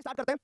Start करते हैं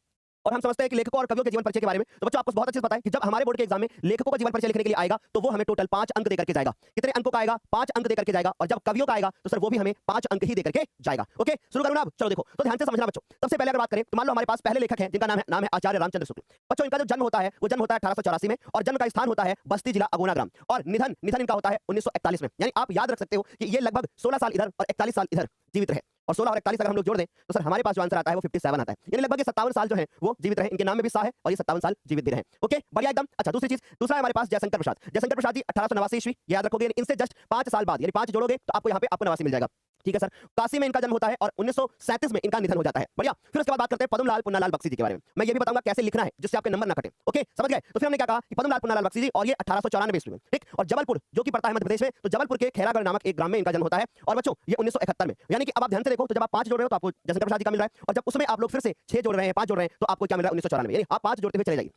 और हम समझते हैं कि लेखकों और कवियों के जीवन परिचय के बारे में। तो बच्चों आपको बहुत अच्छे से पता है कि जब हमारे बोर्ड के एग्जाम में लेखकों का जीवन परिचय लिखने के लिए आएगा तो वो हमें टोटल 5 अंक देकर के जाएगा। कितने अंकों का आएगा? 5 अंक देकर के जाएगा। और जब कवियों का आएगा तो सर वो भी हमें 5 अंक ही देकर के जाएगा। ओके, शुरू करूं ना? अब चलो देखो, तो ध्यान से समझना बच्चों। सबसे पहले अगर बात करें तो मान लो हमारे पास पहले लेखक हैं जिनका नाम है आचार्य रामचंद्र शुक्ल। बच्चों इनका जो जन्म होता है वो जन्म होता है 1884 में और जन्म का स्थान होता है बस्ती जिला अगोना ग्राम और निधन इनका होता है 1941 में। यानी आप याद रख सकते हो कि ये लगभग 16 साल इधर और 41 साल इधर जीवित रहे और 16 और 41 अगर हम लोग जोड़ दें तो सर हमारे पास जो आंसर आता है वो 57 आता है। यानी लगभग 57 साल जो है वो जीवित रहे। इनके नाम में भी सा है और ये 57 साल जीवित भी रहे। ओके, बढ़िया एकदम। अच्छा, दूसरा है हमारे पास जयशंकर प्रसाद जी 1889 ईस्वी, याद रखोगे। इनसे जस्ट 5 साल बाद यानी 5 जोड़ोगे तो आपको यहाँ पे आपको 89 मिल जाएगा। ठीक है सर, काशी में इनका जन्म होता है और 1937 में इनका निधन हो जाता है। बढ़िया। फिर उसके बाद बात करते हैं पद्मलाल पुन्नालाल बख्शी जी के बारे में। मैं ये भी बताऊंगा कैसे लिखना है जिससे आपके नंबर ना कटे। ओके, समझ गए? तो फिर हमने क्या कहा कि पद्मलाल पुन्नालाल बख्शी जी और ये 1894 ईस्वी में, ठीक। और जबलपुर जो कि पड़ता है मध्य प्रदेश में, तो जबलपुर के खैरागढ़ नामक एक ग्राम में इनका जन्म होता है और बच्चों ये 1971 में। यानी कि अब आप ध्यान से देखो तो जब आप 5 जोड़ रहे हो तो आपको जयशंकर प्रसाद जी का मिल रहा है और जब उसमें आप लोग फिर से 6 जोड़ रहे हैं, 5 जोड़ रहे हैं तो आपको क्या मिल रहा है? 1994। यानी आप 5 जोड़ते हुए चले जाइए।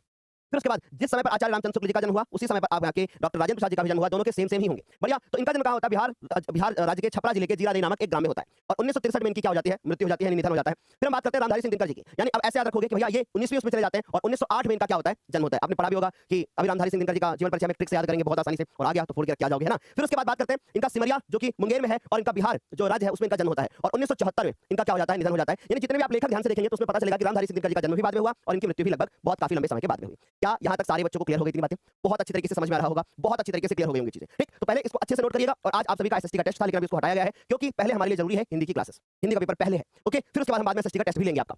फिर उसके बाद जिस समय पर आचार्य रामचंद्र शुक्ल जी का जन्म हुआ उसी समय पर आप यहाँ के डॉक्टर राजेंद्र प्रसाद जी का भी जन्म हुआ। दोनों के सेम ही होंगे। बढ़िया। तो इनका जन्म कहाँ होता है? बिहार राज्य के छपरा जिले के जीरादेई नामक एक ग्राम में होता है और 1963 में इनकी क्या हो जाती है? मृत्यु हो जाती है, निधन हो जाता है। फिर हम बात करते हैं रामधारी सिंह दिनकर जी की। यानी अब ऐसे याद रखोगे कि भैया ये 19वीं उसमें चले जाते हैं और 1908 में इनका क्या होता है? जन्म होता है। आपने पढ़ा भी होगा कि अभी रामधारी सिंह दिनकर जी का जीवन परिचय में ट्रिक से याद करेंगे बहुत आसानी से और आ गया तो फोड़ के रख के आ जाओगे, है ना। फिर उसके बाद बात करते हैं इनका सिमरिया जो कि मुंगेर में है और इनका बिहार जो राज्य है उसमें इनका जन्म होता है और 1974 में इनका क्या हो जाता है? निधन हो जाता है। यानी जितने भी आप लेखक ध्यान से देखेंगे तो उसमें पता चलेगा कि रामधारी सिंह दिनकर जी का जन्म भी बाद में हुआ और इनकी मृत्यु भी लगभग बहुत काफी लंबे समय के बाद में हुई। क्या यहाँ तक सारे बच्चों को क्लियर हो गई? इतनी बातें बहुत अच्छी तरीके से समझ में आ रहा होगा, बहुत अच्छी तरीके से क्लियर हो गई होंगी चीजें, ठीक। तो पहले इसको अच्छे से नोट करिएगा। और आज आप सभी का एसएसटी का टेस्ट था लेकिन अभी इसको हटाया गया है क्योंकि पहले हमारे लिए जरूरी है हिंदी की क्लासेस, हिंदी का पेपर पहले है। ओके, फिर उसके बाद हम बाद में एसएसटी का टेस्ट भी लेंगे आपका।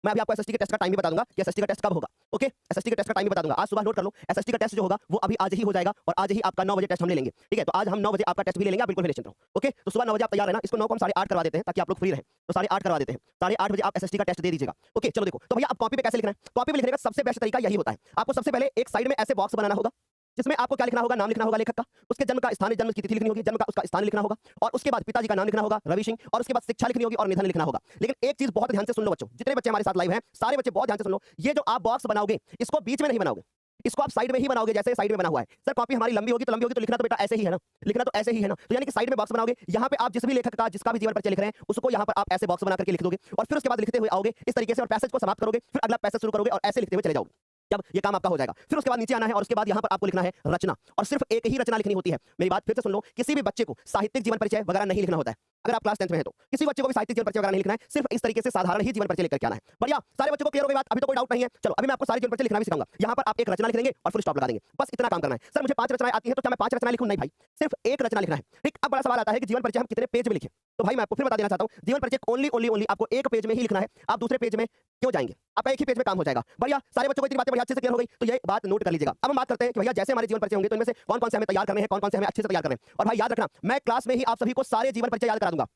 मैं अभी आपको एसएसटी के टेस्ट का टाइम भी बता दूंगा कि एसएसटी का टेस्ट कब होगा। ओके, एसएसटी के टेस्ट का टाइम भी बता दूंगा। आज सुबह नोट कर लो, एसएसटी का टेस्ट जो होगा वो अभी आज ही हो जाएगा और आज ही आपका 9 बजे टेस्ट हम ले लेंगे, ठीक है। तो आज हम 9 बजे आपका टेस्ट भी ले लेंगे, आप बिल्कुल भी निश्चिंत रहो। ओके, तो सुबह 9 बजे आप तैयार रहना। इसको 9 को हम 8:30 करवा देते हैं ताकि आप लोग फ्री रहें। तो 8:30 करवा देते हैं, 8:30 बजे आप एसएसटी का टेस्ट दे दीजिएगा। ओके, चलो देखो तो भैया आप कॉपी पे कैसे लिखना है? कॉपी पे लिखने का सबसे बेस्ट तरीका यही होता है। आपको सबसे पहले एक साइड में ऐसे बॉक्स बनाना होगा जिसमें आपको क्या लिखना होगा? नाम लिखना होगा लेखक का, उसके जन्म का स्थान, जन्म की तिथि लिखनी होगी, जन्म का उसका स्थान लिखना होगा और उसके बाद पिताजी का नाम लिखना होगा रवि सिंह और उसके बाद शिक्षा लिखनी होगी और निधन लिखना होगा। लेकिन एक चीज बहुत ध्यान से सुन लो बच्चों, जितने बच्चे हमारे साथ लाइव हैं सारे बच्चे बहुत ध्यान से सुन लो। ये जो आप बॉक्स बनाओगे इसको बीच में नहीं बनाओगे, इसको आप साइड में ही बनाओगे जैसे साइड में बना हुआ है। सर कॉपी हमारी लंबी होगी तो लिखना तो बेटा ऐसे ही है ना, लिखना तो ऐसे ही है ना। तो यानी कि साइड में बॉक्स बनाओगे, यहाँ पे आप जिस भी लेखक का जिसका भी जीवन परिचय लिख रहे हैं उसको यहाँ पर आप ऐसे बॉक्स बना करके लिख दोगे और फिर उसके बाद लिखते हुए आओगे इस तरीके से और पैसेज को समाप्त करोगे, फिर अगला पैसेज शुरू करोगे और ऐसे लिखते हुए चले जाओगे। जब ये काम आपका हो जाएगा फिर उसके बाद नीचे आना है और उसके बाद यहाँ पर आपको लिखना है रचना और सिर्फ एक ही रचना लिखनी होती है। मेरी बात फिर से सुन लो, किसी भी बच्चे को साहित्यिक जीवन परिचय वगैरह नहीं लिखना होता है। अगर आप क्लास 10th में हैं तो किसी बच्चे को भी साहित्यिक जीवन परिचय वगैरह नहीं लिखना है, सिर्फ इस तरीके से साधारण ही जीवन परिचय लेकर के आना है। बढ़िया, सारे बच्चों को क्लियर हो गई बात? अभी तो कोई डाउट नहीं है। चलो अभी मैं आपको सारे जीवन परिचय लिखना भी सिखाऊंगा। यहाँ पर आप एक रचना लिख देंगे और फुल स्टॉप लगा देंगे, बस इतना काम करना है। सर मुझे 5 रचनाएं आती हैं तो क्या मैं 5 रचनाएं लिखूं? नहीं भाई, सिर्फ एक रचना लिखना है, ठीक। अब बड़ा सवाल आता है कि जीवन परिचय हम कितने पेज में लिखें? तो भाई मैं आपको फिर बता देना चाहता हूं, जीवन परिचय ओनली आपको एक पेज में ही लिखना है। आप दूसरे पेज में क्यों जाएंगे? आपका एक ही पेज में काम हो जाएगा। बढ़िया, सारे बच्चों को इतनी बातें बढ़िया अच्छे से क्लियर हो गई तो ये बात नोट कर लीजिएगा। अब हम बात करते हैं कि भैया जैसे हमारे जीवन परिचय होंगे तो इनमें से कौन-कौन से हमें तैयार करने हैं, कौन-कौन से हमें अच्छे से तैयार करने हैं। और भाई याद रखना, मैं क्लास में ही आप सभी को सारे जीवन परिचय याद करा दूंगा।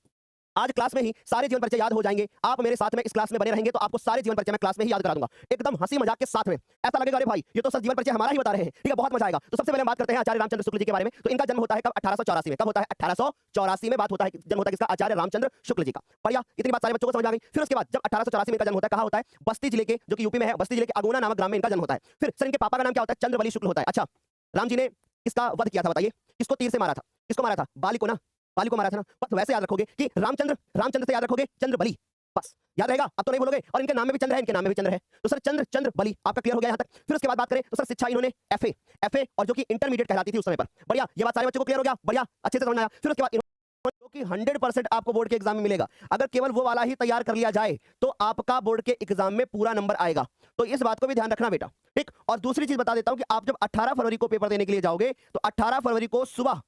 आज क्लास में ही सारे जीवन परिचय याद हो जाएंगे। आप मेरे साथ में इस क्लास में बने रहेंगे तो आपको सारे जीवन परिचय मैं क्लास में ही याद करा दूंगा, एकदम हंसी मजाक के साथ में। ऐसा लगेगा अरे भाई ये तो सर जीवन परिचय हमारा ही बता रहे हैं, ठीक है, बहुत मजा आएगा। तो सबसे पहले बात करते हैं आचार्य रामचंद्र शुक्ल जी के बारे में। तो इनका जन्म होता है कब? 1884 में। कब होता है? 1884 में बात होता है, जन्म होता है किसका? आचार्य रामचंद्र शुक्ल जी का। बढ़िया, इतनी बात सारे बच्चों को समझ आ गई। फिर उसके बाद जब 1884 में इनका जन्म होता है, कहां होता है? बस्ती जिले के, जो कि यूपी में है, बस्ती जिले के अगुना नामक ग्राम में इनका जन्म होता है। फिर सर इनके पापा का नाम क्या होता है? चंद्रबली शुक्ल होता है। अच्छा, राम जी ने किसका वध किया था बताइए? किसको तीर से मारा था? किसको मारा था? बाली को ना, बाली को मारा था ना। बस वैसे याद रखोगे कि रामचंद्र से याद रखोगे चंद्रबली, बस याद रहेगा। अब तो नहीं बोलोगे। और इनके नाम में भी चंद्र है, इनके नाम में भी चंद्र है, तो सर चंद्रबली आपका क्लियर हो गया यहाँ तक। फिर उसके बाद बात करें तो सर शिक्षा इन्होंने एफए और जो कि इंटरमीडिएट कहलाती थी उस समय पर। बढ़िया, ये बात सारे बच्चों को क्लियर हो गया। बढ़िया, अच्छे से समझ आया। फिर उसके बाद जो कि 100% आपको बोर्ड के एग्जाम में मिलेगा। अगर केवल वो वाला ही तैयार कर लिया जाए तो आपका बोर्ड के एग्जाम में पूरा नंबर आएगा, तो इस बात को भी ध्यान रखना बेटा, ठीक। और दूसरी चीज बता देता हूं कि आप जब 18 फरवरी को पेपर देने के लिए जाओगे तो 18 फरवरी को सुबह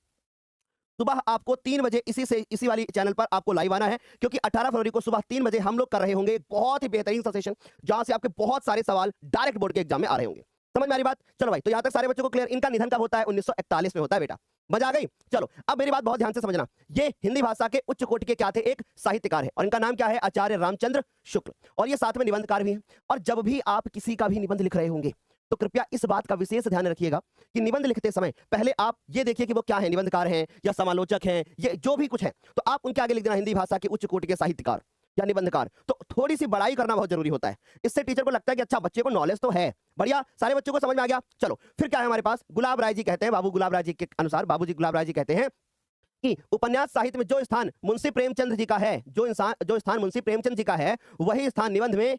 आपको 3 बजे इसी वाली चैनल पर आपको लाइव आना है, क्योंकि 18 फरवरी को सुबह 3 बजे हम लोग कर रहे होंगे एक बहुत ही बेहतरीन सा सेशन जहां से आपके बहुत सारे सवाल डायरेक्ट बोर्ड के एग्जाम में आ रहे होंगे। समझ में आ रही बात? चलो भाई, तो यहां तक सारे बच्चों को क्लियर। इनका निधन कब होता है? 1941 में होता है बेटा। मजा आ गई? चलो अब मेरी बात बहुत ध्यान से समझना। ये हिंदी भाषा के उच्च कोटि के क्या थे? एक साहित्यकार है और इनका नाम क्या है? आचार्य रामचंद्र शुक्ल। और ये साथ में निबंधकार भी हैं। और जब भी आप किसी का भी निबंध लिख रहे होंगे तो कृपया इस बात का विशेष ध्यान रखिएगा कि निबंध लिखते समय पहले आप ये देखिए कि वो क्या है, निबंधकार हैं या समालोचक हैं, ये जो भी कुछ है, तो आप उनके आगे लिख देना हिंदी भाषा के उच्च कोटि के साहित्यकार या निबंधकार। तो थोड़ी सी बड़ाई करना बहुत जरूरी होता है, इससे टीचर को लगता है कि अच्छा बच्चे को नॉलेज तो है। बढ़िया, सारे बच्चों को समझ में आ गया। चलो फिर क्या है हमारे पास? गुलाब राय जी कहते हैं, बाबू गुलाब राय जी के अनुसार, बाबूजी गुलाब राय जी कहते हैं कि उपन्यास साहित्य में जो स्थान मुंशी प्रेमचंद जी का है, जो स्थान मुंशी प्रेमचंद जी का है, वही स्थान निबंध में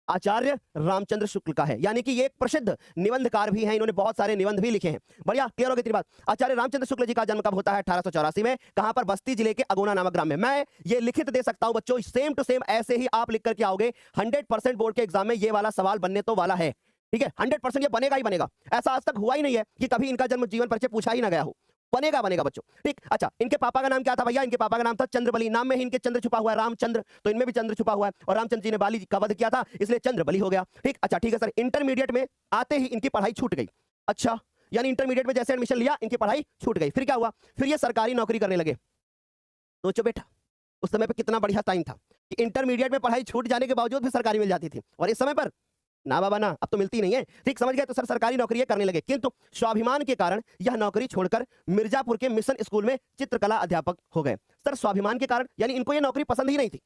आचार्य रामचंद्र शुक्ल का है, यानी कि ये एक प्रसिद्ध निबंधकार भी हैं, इन्होंने बहुत सारे निबंध भी लिखे हैं। बढ़िया, क्लियर हो गई तेरी बात। आचार्य रामचंद्र शुक्ल जी का जन्म कब होता है? 1884 में। कहां पर? बस्ती जिले के अगोना नामक ग्राम में। मैं ये लिखित दे सकता हूं बच्चों, सेम टू सेम ऐसे ही आप लिख करके आओगे। 100% बोर्ड के एग्जाम में ये वाला सवाल बनने तो वाला है, ठीक है, 100% ये बनेगा ही बनेगा। ऐसा आज तक हुआ ही नहीं है कि कभी इनका जन्म जीवन परिचय पूछा ही ना गया हो। बनेगा बनेगा बच्चों, ठीक। अच्छा, इनके पापा का नाम क्या था भैया? इनके पापा का नाम था चंद्रबली। नाम में ही इनके चंद्र छुपा हुआ है, रामचंद्र, तो इनमें भी चंद्र छुपा हुआ है, और रामचंद्र जी ने बाली का वध किया था, इसलिए चंद्रबली हो गया, ठीक। अच्छा ठीक है सर, इंटरमीडिएट में आते ही इनकी पढ़ाई छूट गई। अच्छा, यानी इंटरमीडिएट में जैसे एडमिशन लिया इनकी पढ़ाई छूट गई। फिर क्या हुआ? फिर ये सरकारी नौकरी करने लगे। सोचो बेटा, उस समय पे कितना बढ़िया टाइम था कि इंटरमीडिएट में पढ़ाई छूट जाने के बावजूद भी सरकारी मिल जाती थी, और इस समय पर ना बाबा ना, अब तो मिलती नहीं है, ठीक, समझ गए। तो सर सरकारी नौकरी करने लगे, किंतु स्वाभिमान के कारण यह नौकरी छोड़कर मिर्जापुर के मिशन स्कूल में चित्रकला अध्यापक हो गए। सर स्वाभिमान के कारण, यानी इनको ये नौकरी पसंद ही नहीं थी,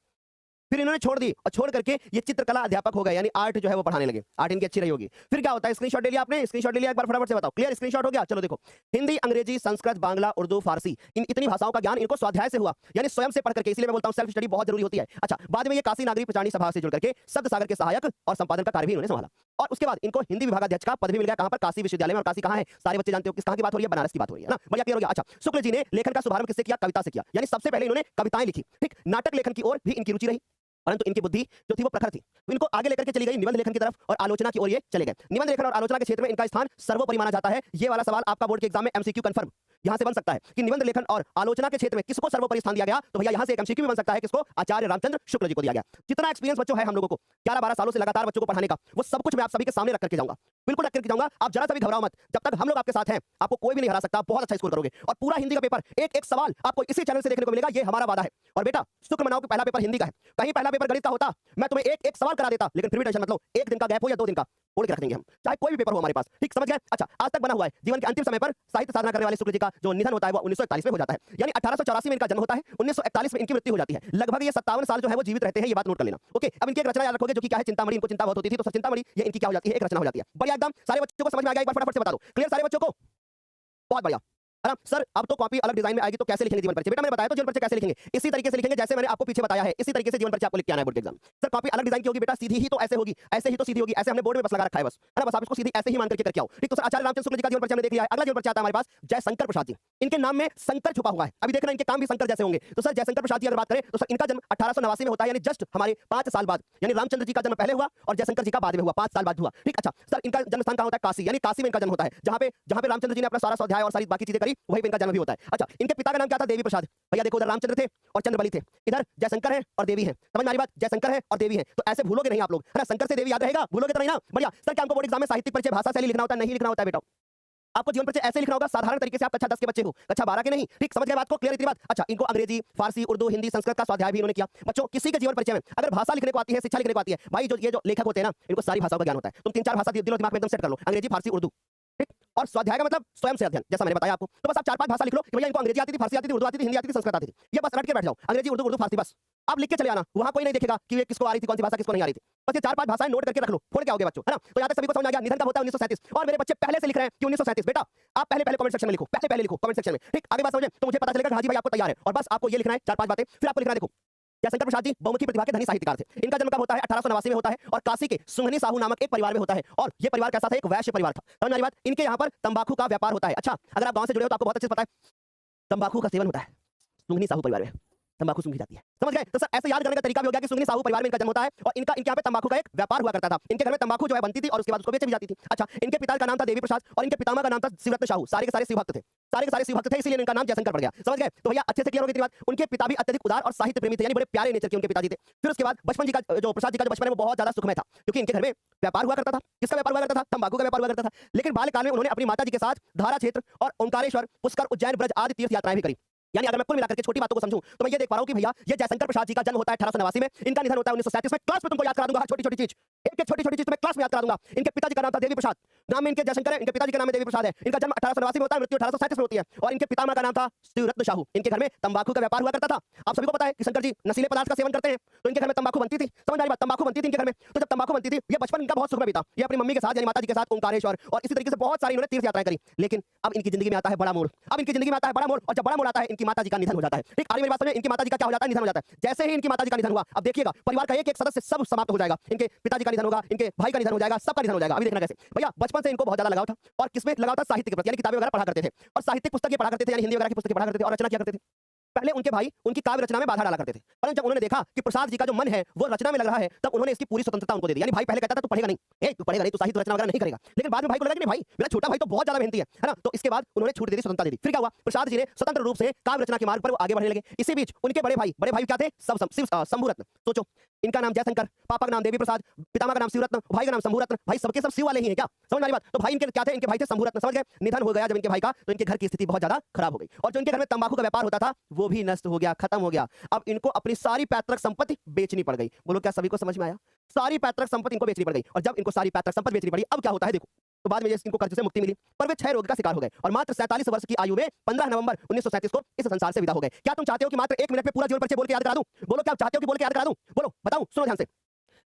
फिर इन्होंने छोड़ दी और छोड़ करके ये चित्रकला अध्यापक हो गए, यानी आर्ट जो है वो पढ़ाने लगे। आर्ट इनकी अच्छी रही होगी। फिर क्या होता है? स्क्रीनशॉट ले लिया आपने? स्क्रीनशॉट ले लिया, एक बार फटाफट से बताओ। क्लियर, स्क्रीनशॉट हो गया? चलो देखो, हिंदी, अंग्रेजी, संस्कृत, बांग्ला, उर्दू, फारसी, इन इतनी भाषाओं का ज्ञान इनको स्वाध्याय से हुआ, यानी स्वयं से पढ़ करके। इसलिए मैं बोलता हूं सेल्फ स्टडी बहुत जरूरी होती है। अच्छा, बाद में ये काशी नागरिक प्रचारणी सभा से जुड़ करके शब्द सागर के सहायक और संपादन का कार्य भी इन्होंने संभाला, और उसके बाद इनको हिंदी विभागाध्यक्ष का पद भी मिल गया। कहां पर? काशी विश्वविद्यालय में। और काशी कहां है? सारे बच्चे जानते हो किस कहां की बात हो रही है? बनारस की बात हो रही है ना। बढ़िया, क्लियर हो गया। अच्छा, शुक्ल जी ने लेखन का शुभारंभ किससे किया? कविता से किया, यानी सबसे पहले इन्होंने कविताएं लिखी, ठीक। नाटक लेखन की ओर भी इनकी रुचि रही, परंतु इनकी बुद्धि जो थी वो प्रखर थी, तो इनको आगे लेकर के चली गई निबंध लेखन की तरफ और आलोचना की ओर ये चले गए। निबंध लेखन और आलोचना के क्षेत्र में इनका स्थान सर्वोपरि माना जाता है। ये वाला सवाल आपका बोर्ड के एग्जाम में एमसीक्यू कंफर्म यहां से बन सकता है कि निबंध लेखन और आलोचना के क्षेत्र में किसको सर्वोपरि स्थान दिया गया? तो भैया यहां से एक एमसीक्यू भी बन सकता है, किसको? आचार्य रामचंद्र शुक्ल जी को दिया गया। जितना एक्सपीरियंस बच्चों है हम लोगों को 11-12 सालों से लगातार बच्चों को पढ़ाने का, वो सब कुछ मैं आप सभी के सामने रख करके जाऊंगा, बिल्कुल रख करके जाऊंगा। आप जरा सा भी घबराओ मत, जब तक हम लोग आपके साथ हैं आपको कोई भी नहीं हरा सकता। बहुत अच्छा स्कोर करोगे, और पूरा हिंदी का पेपर एक एक सवाल आपको इसी चैनल से देखने को मिलेगा, ये हमारा वादा है। और बेटा शुक्र मनाओ कि पहला पेपर हिंदी का है, कहीं पहला पेपर गणित का होता मैं तुम्हें एक एक सवाल करा देता, लेकिन फिर भी टेंशन मत लो, एक दिन का गैप हो या 2 दिन का बोल के रख देंगे हम, चाहे कोई भी पेपर हो हमारे पास, ठीक, समझ गए। अच्छा, आज तक बना हुआ है। जीवन के अंतिम समय पर साहित्य साधना करने वाले शुक्ल जी का जो निधन होता है वो 1941 में हो जाता है, यानी 1884 में इनका जन्म होता है, 1941 में इनकी मृत्यु हो जाती है। लगभग ये 57 साल जो है वो जीवित रहते हैं, ये बात नोट कर लेना। ओके, अब इनकी एक रचना याद रखोगे जो कि क्या है? चिंतामणि। इनको चिंता बहुत होती थी, तो सर चिंतामणि ये इनकी क्या हो जाती है? एक रचना हो जाती है। बढ़िया, एकदम सारे बच्चों को समझ में आ गया? एक बार फटाफट से बता दो। क्लियर सारे बच्चों को? बहुत बढ़िया। है ना सर, अब तो कॉपी अलग डिजाइन में आएगी, तो कैसे लिखेंगे जीवन परिचय? बेटा मैंने बताया तो जीवन परिचय कैसे लिखेंगे, इसी तरीके से लिखेंगे जैसे मैंने आपको पीछे बताया है, इसी तरीके से जीवन परिचय आपको लिख के आना है बोर्ड के एग्जाम। सर कॉपी अलग डिजाइन की होगी बेटा, सीधी ही तो ऐसे होगी, ऐसे ही तो सीधी होगी, ऐसे हमने बोर्ड में बस लगा रखा है बस, है ना, बस आप इसको सीधी ऐसे ही मान करके करके आओ, ठीक। तो सर आचार्य रामचंद्र शुक्ल जी का जीवन परिचय हमने देख लिया है। अगला जीवन परिचय आता है हमारे पास जयशंकर प्रसाद जी। इनके नाम में शंकर छुपा हुआ है, अभी देखना इनके काम भी शंकर जैसे होंगे। तो सर जयशंकर प्रसाद जी अगर बात करें तो सर इनका जन्म 1889 में होता है, यानी जस्ट हमारे 5 साल बाद, यानी रामचंद्र जी का जन्म पहले हुआ और जयशंकर जी का बाद में हुआ, 5 साल बाद हुआ, ठीक। अच्छा सर, इनका जन्म स्थान कहां होता है? काशी, यानी काशी में इनका जन्म होता है, जहां पे रामचंद्र जी ने अपना सारा स्वाध्याय और सारी बाकी चीजें करी, वहीं पे इनका जन्म भी होता है। अच्छा, इनके पिता का नाम क्या था? देवी प्रसाद। भैया देखो, उधर रामचंद्र थे और चंद्रबली थे, इधर जयशंकर है और देवी है। समझ में आ रही बात? जयशंकर है और देवी है, तो ऐसे भूलोगे नहीं आप लोग, है ना। शंकर से देवी याद रहेगा, भूलोगे तो नहीं ना। बढ़िया। सर क्या हमको बोर्ड एग्जाम में साहित्यिक परिचय, भाषा शैली लिखना होता है? नहीं लिखना होता है बेटा, आपको जीवन परिचय ऐसे लिखना होगा साधारण तरीके से। आप कक्षा 10 के बच्चे हो, कक्षा 12 के नहीं, ठीक, समझ गए बात को? क्लियर इतनी बात? अच्छा, इनको अंग्रेजी, फारसी, उर्दू, हिंदी, संस्कृत का स्वाध्याय भी इन्होंने किया। बच्चों किसी के जीवन परिचय में अगर भाषा लिखने को आती है, शिक्षा लिखने को आती है, भाई जो ये जो लेखक होते हैं ना, इनको सारी भाषाओं का ज्ञान होता है। तुम 3-4 भाषा दिलो दिमाग में एकदम सेट कर लो, अंग्रेजी, फारसी, उर्दू, ठीक। और स्वाध्याय का मतलब स्वयं से अध्ययन, जैसा मैंने बताया आपको। तो बस आप 4-5 भाषा लिख लो कि भैया इनको अंग्रेजी आती थी, फारसी आती थी, उर्दू आती थी, हिंदी आती थी, संस्कृत आती थी, ये बस रट के बैठ जाओ, अंग्रेजी, उर्दू, उर्दू, फारसी, बस आप लिख के चले आना। वहां कोई नहीं देखेगा कि ये किसको आ रही थी, कौन सी भाषा किसको नहीं आ रही थी। बस ये 4-5 भाषाएं नोट करके रख लो, फोड़ के आओगे बच्चों, है ना। तो यहाँ तक सभी को समझ आ गया। निधन कब होता है? 1937। और मेरे बच्चे पहले से लिख रहे हैं कि 1937। बेटा आप पहले कमेंट सेक्शन में लिखो, पहले लिखो कमेंट सेक्शन में, ठीक। आगे बात समझे तो मुझे पता चलेगा हाँ जी भाई आपको तैयार है, और बस आपको ये लिखना है 4-5 बातें, फिर आपको लिखना है। देखो, जयशंकर प्रसाद जी बहुमुखी प्रतिभा के धनी साहित्यकार थे। इनका जन्म कब होता है? 1889 में होता है, और काशी के सुंघनी साहू नामक एक परिवार में होता है। और ये परिवार कैसा था? एक वैश्य परिवार था। समझ में आ रही बात? इनके यहाँ पर तंबाकू का व्यापार होता है। अच्छा, अगर आप गांव से जुड़े हो तो आपको बहुत अच्छे से पता है तंबाकू का सेवन होता है सुंघनी साहू परिवार में, तंबाकू सूंघी जाती है। समझ गए? तो सर ऐसे याद करने का तरीका भी हो गया कि सुंघनी साहू परिवार में इनका जन्म होता है, और इनके यहाँ पे तंबाकू का एक व्यापार हुआ करता था। इनके घर में तंबाकू जो है बनती थी और उसके बाद उसको बेची भी जाती थी। अच्छा, इनके पिता का नाम था देवी प्रसाद और इनके पितामह का नाम था शिवरत्न साहू। सारे के सारे शिवभक्त थे, सारे के सारे शिवभक्त थे, इसलिए इनका नाम जयशंकर पड़ गया। समझ गए? तो भैया अच्छे से क्लियर हो गई बात। उनके पिता भी अत्यधिक उदार और साहित्य प्रेमी थे, यानी बड़े प्यारे नेचर के उनके पिताजी थे। फिर उसके बाद बचपन जी का जो प्रसाद जी का जो बचपन है वो बहुत ज्यादा सुखमय था, क्योंकि इनके घर में व्यापार हुआ करता था। किसका व्यापार हुआ करता था? तंबाकू का व्यापार हुआ करता था। लेकिन बाल्यकाल में उन्होंने अपनी माता जी के साथ धारा क्षेत्र और ओंकारेश्वर, पुष्कर, उज्जैन, ब्रज आदि तीर्थ यात्राएं भी करी। यानी अगर मैं कुल मिलाकर के छोटी बातों को समझूं तो मैं ये देख पा रहा हूं कि भैया ये जयशंकर प्रसाद जी का जन्म होता है 1889 में, इनका निधन होता है 1937 में। क्लास में तुमको याद करा दूंगा, छोटी छोटी चीज, एक छोटी छोटी चीज तुम्हें क्लास में याद करा दूंगा। इनके पिताजी का नाम था देवी प्रसाद। नाम में इनके जयशंकर है, इनके पिताजी का नाम है देवी प्रसाद है। इनका जन्म 1889 में होता है, मृत्यु 1837 में होती है। और इनके पितामह का नाम था शिवरत्न शाहू। इनके घर में तंबाकू का व्यापार हुआ करता था। आप सभी को पता है कि शंकर जी नशीले पदार्थ का सेवन करते हैं, तो इनके घर में तंबाकू बनती थी। समझ आ रही बात? तंबाकू बनती थी इनके घर में। तो जब तंबाकू बनती थी, ये बचपन इनका बहुत सुखमय बीता। ये अपनी मम्मी के साथ यानी माता जी के साथ ओंकारेश्वर और इसी तरीके से बहुत सारी इन्होंने तीर्थ यात्राएं करी। लेकिन अब इनकी जिंदगी में आता है बड़ा मोड़। अब इनकी जिंदगी में आता है बड़ा मोड़, और जब बड़ा मोड़ आता है, इनकी माता जी का निधन हो जाता है। ठीक, आ रही मेरी बात समझे? इनकी माता जी का क्या हो जाता है? निधन हो जाता है। जैसे ही इनकी माता जी का निधन हुआ, अब देखिएगा परिवार का एक एक सदस्य सब समाप्त हो जाएगा। इनके पिताजी का निधन होगा, इनके भाई का निधन हो जाएगा, सबका निधन हो जाएगा। अभी देखना कैसे। भैया बचपन से इनको बहुत ज्यादा लगाव था, और किसमें लगाव था? साहित्य के प्रति, यानी किताबें वगैरह पढ़ा करते थे, और साहित्यिक पुस्तकें पढ़ा करते थे, यानी हिंदी वगैरह की पुस्तकें पढ़ा करते थे और रचना किया करते थे। पहले उनके भाई उनकी काव्य रचना में बाधा डाला करते थे, परंतु जब उन्होंने देखा कि प्रसाद जी का जो मन है वो रचना में लग रहा है, तब उन्होंने इसकी पूरी स्वतंत्रता उनको दे दी। यानी भाई पहले कहता था तू पढ़ेगा नहीं, तू पढ़ेगा नहीं, तू साहित्य रचना वगैरह नहीं करेगा, लेकिन बाद में भाई को लगा कि नहीं भाई मेरा छोटा भाई तो बहुत ज्यादा मेहनती है ना, तो इसके बाद उन्होंने छूट दे दी, स्वतंत्रता दे दी। फिर क्या हुआ? प्रसाद जी ने स्वतंत्र रूप से काव्य रचना के मार्ग पर वो आगे बढ़ने लगे। इसी बीच उनके बड़े भाई क्या थे? शंभुरत्न। सोचो, इनका नाम जयशंकर, पापा का नाम देवी प्रसाद, पितामह का नाम शिवरत्न, भाई का नाम शंभुरत्न। भाई सबके सब शिव वाले ही हैं क्या? समझ में आ रही बात? तो भाई इनके क्या थे? इनके भाई थे शंभुरत्न। समझ गए? निधन हो गया जब इनके भाई का, तो इनके घर की स्थिति बहुत ज्यादा खराब हो गई, और जो इनके घर में तंबाकू का व्यापार होता था वो भी नष्ट हो गया, खत्म हो गया। अब इनको अपनी सारी पैतृक संपत्ति बेचनी पड़ गई। बोलो क्या सभी को समझ में आया? सारी पैतृक संपत्ति इनको बेचनी पड़ गई, और जब इनको सारी पैतृक संपत्ति बेचनी पड़ी, अब क्या होता है देखो। तो बाद में इनको कर्ज से मुक्ति मिली, पर वे क्षय रोग का शिकार हो गए, और मात्र 47 वर्ष की आयु में 15 नवंबर 1937 को इस संसार से विदा हो गए। क्या तुम चाहते हो कि मात्र 1 मिनट में पूरा जीवन परिचय बोल के याद करा दूं? बोलो क्या चाहते हो कि बोल के याद करा दूं? बोलो, बताऊं, सुनो ध्यान से।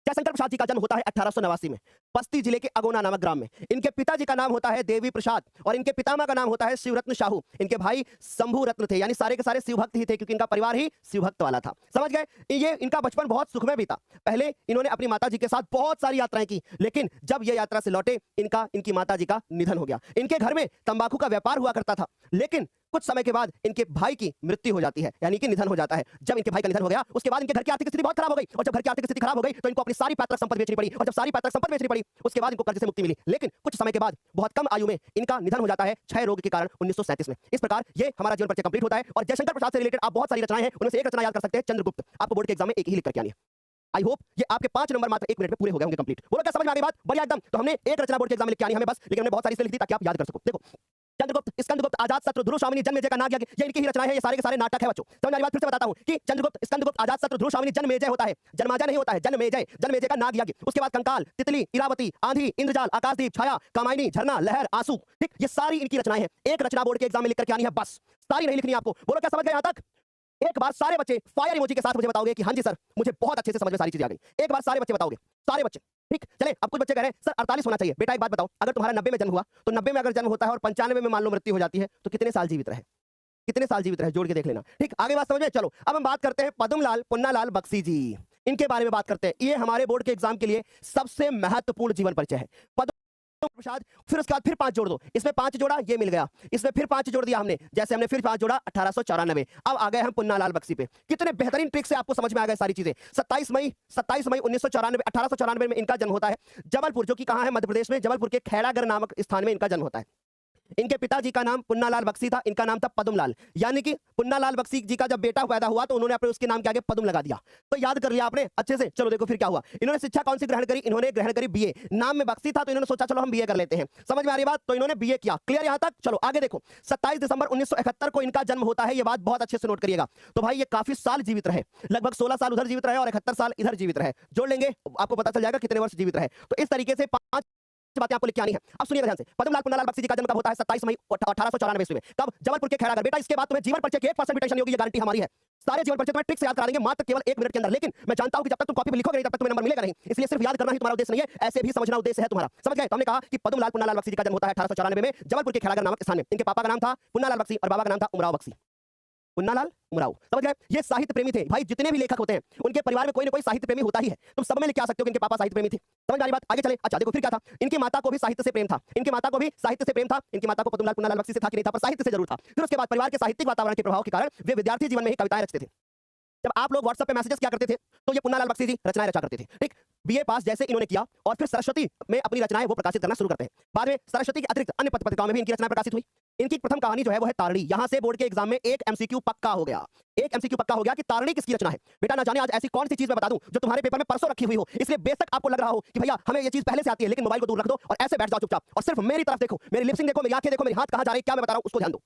जयशंकर प्रसाद जी का जन्म होता है 1889 में बस्ती जिले के अगोना नामक ग्राम में। इनके पिताजी का नाम होता है देवी प्रसाद, और इनके पितामह का नाम होता है शिवरत्न शाहू। इनके भाई शंभू रत्न थे, यानी सारे के सारे शिवभक्त ही थे, क्योंकि इनका परिवार ही शिवभक्त वाला था। समझ गए? ये इनका बचपन बहुत सुखमय बीता। पहले इन्होंने अपनी माता जी के साथ बहुत सारी यात्राएं की, लेकिन जब ये यात्रा से लौटे, इनकी माता जी का निधन हो गया। इनके घर में तंबाकू का व्यापार हुआ करता था, लेकिन कुछ समय के बाद इनके भाई की मृत्यु हो जाती है, यानी कि निधन हो जाता है। जब इनके भाई का निधन हो गया, उसके बाद इनके घर की आर्थिक स्थिति बहुत खराब हो गई, और जब घर की आर्थिक स्थिति खराब हो गई, तो इनको अपनी सारी पैतृक संपत्ति बेचनी पड़ी, और जब सारी पैतृक संपत्ति बेचनी पड़ी, उसके बाद इनको कर्ज से मुक्ति मिली। लेकिन कुछ समय के बाद बहुत कम आयु में इनका निधन हो जाता है क्षय रोग के कारण 1937 में। इस प्रकार ये हमारा जीवन परिचय कंप्लीट होता है, और जयशंकर प्रसाद से रिलेटेड आप बहुत सारी रचनाएं हैं, उनमें से एक रचना याद कर सकते हैं, चंद्रगुप्त। आपको बोर्ड के एग्जाम में एक ही लिख करके आनी है। आई होप ये आपके 5 नंबर मात्र 1 मिनट में पूरे हो गए होंगे कंप्लीट। बोलो क्या समझ में आ गई बात? बढ़िया एकदम। तो हमने एक रचना बोर्ड के एग्जाम में लिख के आनी है हमें बस, लेकिन हमने बहुत सारी इसलिए लिख दी ताकि आप याद कर सको। देखो, चंद्रगुप्त, स्कंदगुप्त, आजाद शत्रु, ध्रुवशामिनी, जन्मेजय का नाग यज्ञ, ये इनकी ही रचना है। ये सारे के सारे नाटक है बच्चों। समझ आ रही बात? फिर से बताता हूं कि चंद्रगुप्त, स्कंदगुप्त, आजाद शत्रु, ध्रुवशामिनी, जन्मेजय होता है, जन्माजय नहीं होता है, जन्मेजय का नाग यज्ञ। उसके बाद कंकाल, तितली, इरावती, आंधी, इंद्रजाल, आकाशदीप, छाया, कामायनी, झरना, लहर, आंसू। ठीक, ये सारी इनकी रचनाएं हैं। एक रचना बोर्ड के एग्जाम में लिख करके आनी है बस, सारी नहीं लिखनी आपको। बोलो क्या समझ गए यहां तक? एक बार सारे बच्चे फायर इमोजी के साथ मुझे बताओगे कि हाँ जी सर, मुझे बहुत अच्छे से समझ में सारी चीजें आ गई। एक बार सारे बच्चे बताओगे, सारे बच्चे। ठीक, चले। अब कुछ बच्चे कह रहे हैं सर 48 होना चाहिए। बेटा एक बात बताओ, अगर तुम्हारा 90 में जन्म हुआ, तो 90 में अगर जन्म होता है और 95 में मान लो मृत्यु हो जाती है, तो कितने साल जीवित रहे? कितने साल जीवित रहे? जोड़ के देख लेना। ठीक, आगे बात समझ में? चलो अब हम बात करते हैं पद्मलाल पुन्नालाल बख्शी जी, इनके बारे में बात करते हैं। ये हमारे बोर्ड के एग्जाम के लिए सबसे महत्वपूर्ण जीवन परिचय है। प्रसाद, फिर उसके बाद फिर 5 जोड़ दो, इसमें 5 जोड़ा, ये मिल गया, इसमें फिर 5 जोड़ दिया हमने, जैसे हमने फिर 5 जोड़ा 1894। अब आ गए हम पुन्नालाल बख्शी पे। कितने बेहतरीन ट्रिक से आपको समझ में आ गए सारी चीजें। 27 मई 1994 1894 में इनका जन्म होता है जबलपुर, जो कि कहां है? मध्य प्रदेश में, जबलपुर के खैरागढ़ नामक स्थान में इनका जन्म होता है। इनके पिताजी का नाम पुन्नालाल बख्शी था, इनका नाम था पद्मलाल, यानी कि पुन्नालाल बख्शी जी का जब बेटा पैदा हुआ तो उन्होंने अपने उसके नाम के आगे पद्म लगा दिया। तो याद कर लिया आपने अच्छे से। चलो देखो फिर क्या हुआ। इन्होंने शिक्षा कौन सी ग्रहण करी? इन्होंने ग्रहण करी बीए। नाम में बख्शी था तो इन्होंने सोचा चलो हम बीए कर लेते हैं। समझ में आ रही बात? तो इन्होंने बीए किया। क्लियर यहां तक? चलो आगे देखो। 27 दिसंबर 1971 को इनका जन्म होता है। ये बात बहुत अच्छे से नोट करिएगा। तो भाई ये काफी साल जीवित रहे, लगभग 16 साल उधर जीवित रहे और 71 साल इधर जीवित रहे। जोड़ लेंगे आपको पता चल जाएगा कितने वर्ष जीवित रहे। तो इस तरीके से 5 बातें आपको लिख के आनी है। अब सुनिए ध्यान से। पद्मलाल पुन्नालाल बख्शी जी का जन्म कब होता है? 27 मई 1894 ईस्वी में। कब? जबलपुर के खैरागढ़। बेटा इसके बाद तुम्हें जीवन परिचय की 1% भी टेंशन नहीं होगी, ये गारंटी हमारी है। सारे जीवन परिचय तुम्हें ट्रिक से याद करा देंगे मात्र केवल 1 मिनट के अंदर। लेकिन मैं जानता हूं कि जब तक तुम कॉपी पे लिखोगे नहीं तब तक तुम्हें नंबर मिलेगा नहीं, इसलिए सिर्फ याद करना ही तुम्हारा उद्देश्य नहीं है, ऐसे भी समझना उद्देश्य है तुम्हारा। समझ गए? तो हमने कहा कि पद्मलाल पुन्नालाल बख्शी जी का जन्म होता है 1894 में जबलपुर के खैरागढ़ नामक स्थान में। इनके पापा का नाम था पुन्नालाल बख्शी और बाबा का नाम था उमराव बख्शी। पुन्नालाल उमराव। समझ गए? ये साहित्य प्रेमी थे भाई। जितने भी लेखक होते हैं उनके परिवार में कोई ना कोई साहित्य प्रेमी होता ही है। तुम सब में लिख के आ सकते हो कि इनके पापा साहित्य प्रेमी थे। समझ आ रही बात? आगे चले। अच्छा देखो फिर क्या था। इनकी माता को भी साहित्य से प्रेम था। इनकी माता को भी साहित्य से प्रेम था। इनकी माता को पद्मलाल पुन्नालाल बख्शी से था कि नहीं था, पर साहित्य से जरूर था। फिर उसके बाद परिवार के साहित्यिक वातावरण के प्रभाव के कारण वे विद्यार्थी जीवन में ही कविताएं रचते थे। जब आप लोग व्हाट्सएप पे मैसेजेस क्या करते थे तो ये पुन्नालाल बख्शी जी रचनाएं रचा करते थे। ठीक, बीए पास जैसे इन्होंने किया और फिर सरस्वती में अपनी रचनाएं वो प्रकाशित करना शुरू करते हैं। बाद में सरस्वती के अतिरिक्त अन्य पत्रिकाओं में भी इनकी रचनाएं प्रकाशित हुई। इनकी प्रथम कहानी जो है वो है तारणी। यहां से बोर्ड के एग्जाम में एक एमसीक्यू पक्का हो गया। एक एमसीक्यू पक्का हो गया कि तारणी किसकी रचना है। बेटा ना जाने आज ऐसी कौन सी चीज मैं बता दूं जो तुम्हारे पेपर में परसों रखी हुई हो, इसलिए बेशक आपको लग रहा हो कि भैया हमें ये चीज पहले से आती है, लेकिन मोबाइल को दूर रख दो और ऐसे बैठ जाओ चुपचाप और सिर्फ मेरी तरफ देखो, मेरी लिपसिंग देखो, मेरी आंखें देखो, मेरे हाथ कहां जा रहे हैं, क्या मैं बता रहा हूं उसको ध्यान दो।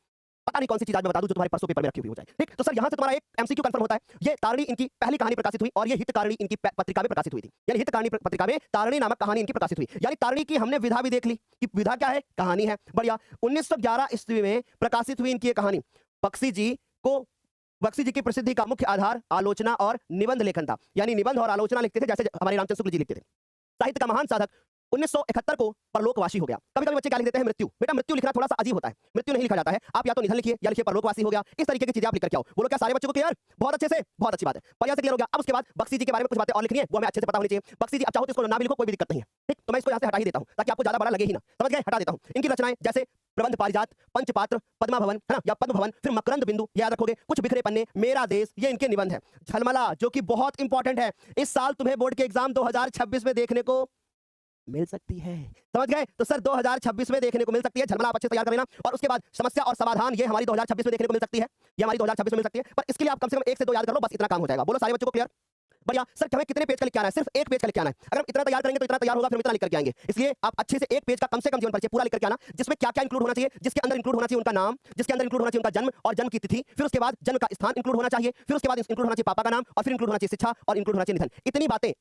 पता नहीं कौन सी चीज आज मैं बता दूं जो तुम्हारे परसों पेपर में रखी हुई हो जाए। ठीक, तो सर यहां से तुम्हारा एक एमसीक्यू कंफर्म होता है। ये तारणी इनकी पहली कहानी प्रकाशित हुई और ये हितकारिणी इनकी पत्रिका में प्रकाशित हुई थी। यानी हितकारिणी पत्रिका में तारणी नामक कहानी इनकी प्रकाशित हुई। यानी तारणी की हमने विधा भी देख ली कि विधा क्या है, कहानी है। बढ़िया। 1911 ईस्वी में प्रकाशित हुई इनकी ये कहानी। बख्शी जी की प्रसिद्धि का मुख्य आधार आलोचना और निबंध लेखन था। यानी निबंध और आलोचना लिखते थे, जैसे हमारे रामचंद्र शुक्ल जी लिखते थे। साहित्य का महान साधक 1971 को परलोकवासी हो गया। कभी-कभी बच्चे क्या लिख देते हैं, मृत्यु। बेटा मृत्यु लिखना थोड़ा सा अजीब होता है, मृत्यु नहीं लिखा जाता है। आप या तो निधन लिखिए या लिखिए परलोकवासी हो गया। इस तरीके की चीजें आप लिख कर क्या हो। बोलो क्या सारे बच्चों को क्लियर? बहुत अच्छे से, बहुत अच्छी बात है। बढ़िया से क्लियर हो गया। अब उसके बाद बख्शी जी के बारे में कुछ बातें और लिखनी है, वो हमें अच्छे से पता होनी चाहिए। बख्शी जी, अब चाहो तो इसको ना भी लिखो, कोई भी दिक्कत नहीं है। ठीक, तो मैं इसको यहाँ से हटा ही देता हूँ ताकि आपको ज्यादा बड़ा लगे ही ना। समझ गए? हटा देता हूँ। इनकी रचनाएं जैसे प्रबंध पारिजात, पंचपात्र, पद्मा भवन, है ना, या पद्म भवन, फिर मकरंद बिंदु, याद रखोगे। कुछ बिखरे पन्ने, मेरा देश, ये इनके निबंध है। झलमला, जो कि बहुत इंपॉर्टेंट है, इस साल तुम्हें बोर्ड के एग्जाम 2026 में देखने को मिल सकती है। समझ गए? तो सर 2026 में देखने को मिल सकती है। झलमला आप अच्छे से तैयार कर लेना। और उसके बाद समस्या और समाधान, ये हमारी 2026 में देखने को मिल सकती है। ये हमारी 2026 में मिल सकती है, पर इसके लिए आप कम से कम 1 से 2 याद कर लो, बस इतना काम हो जाएगा। बोलो सारे बच्चों को क्लियर? बढ़िया। सर हमें कितने पेज का लिख के आना है? सिर्फ 1 पेज का लिख के आना है। अगर हम इतना तैयार करेंगे तो इतना तैयार होगा, फिर हम इतना लिख करके आएंगे। इसलिए आप अच्छे से 1 पेज का कम से कम जीवन परिचय पूरा लिख करके आना, जिसमें क्या-क्या इंक्लूड होना चाहिए, जिसके अंदर इंक्लूड होना चाहिए उनका नाम, जिसके अंदर इंक्लूड होना चाहिए उनका जन्म और जन्म की तिथि, फिर उसके बाद जन्म का स्थान इंक्लूड होना चाहिए, फिर उसके बाद इंक्लूड होना चाहिए पापा का नाम, और फिर इंक्लूड होना चाहिए शिक्षा और इंक्लूड होना चाहिए निधन। इतनी बातें आप